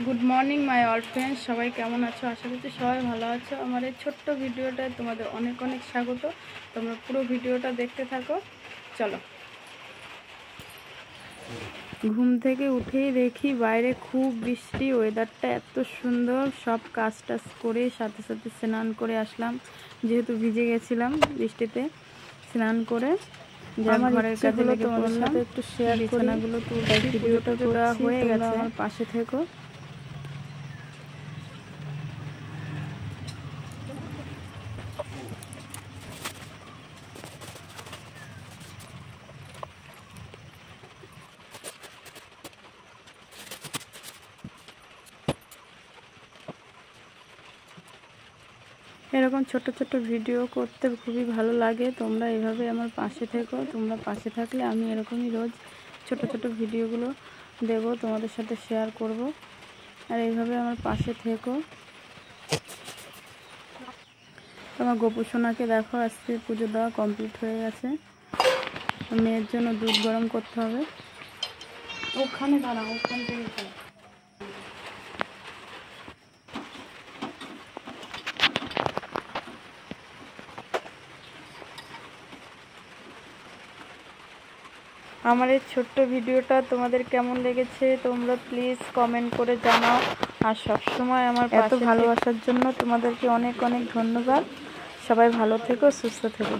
Good morning my all friends, সবাই কেমন আছো? আশা করছি সবাই ভালো আছো। আমার এই ছোট্ট ভিডিওটায় তোমাদের অনেক অনেক স্বাগত। তোমরা পুরো ভিডিওটা দেখতে থাকো। চলো। ঘুম থেকে উঠেই দেখি বাইরে খুব বৃষ্টি, ওয়েদারটা এত সুন্দর। সব কাজ টাজ করে সাথে সাথে স্নান করে আসলাম, যেহেতু ভিজে গেছিলাম বৃষ্টিতে। স্নান করে আমার ঘরের কাছে লেগে পড়লাম, একটু শেয়ার বিছানাগুলো তুলছি। ভিডিওটা দেওয়া হয়ে গেছে, আমার পাশে থেকো। এরকম ছোট ছোট ভিডিও করতে খুবই ভালো লাগে। তোমরা এভাবে আমার পাশে থেকো। তোমরা পাশে থাকলে আমি এরকমই রোজ ছোট ছোট ভিডিওগুলো দেব, তোমাদের সাথে শেয়ার করব। আর এইভাবে আমার পাশে থেকো। তোমার গোপু সোনাকে দেখো, আজকে পুজো দেওয়া কমপ্লিট হয়ে গেছে। মেয়ের জন্য দুধ গরম করতে হবে। ওখানে দাঁড়াও, ওখান থেকে আমার এই ছোট্ট ভিডিওটা তোমাদের কেমন লেগেছে তোমরা প্লিজ কমেন্ট করে জানাও। আর সবসময় আমার এত ভালোবাসার জন্য তোমাদেরকে অনেক অনেক ধন্যবাদ। সবাই ভালো থেকো, সুস্থ থেকো।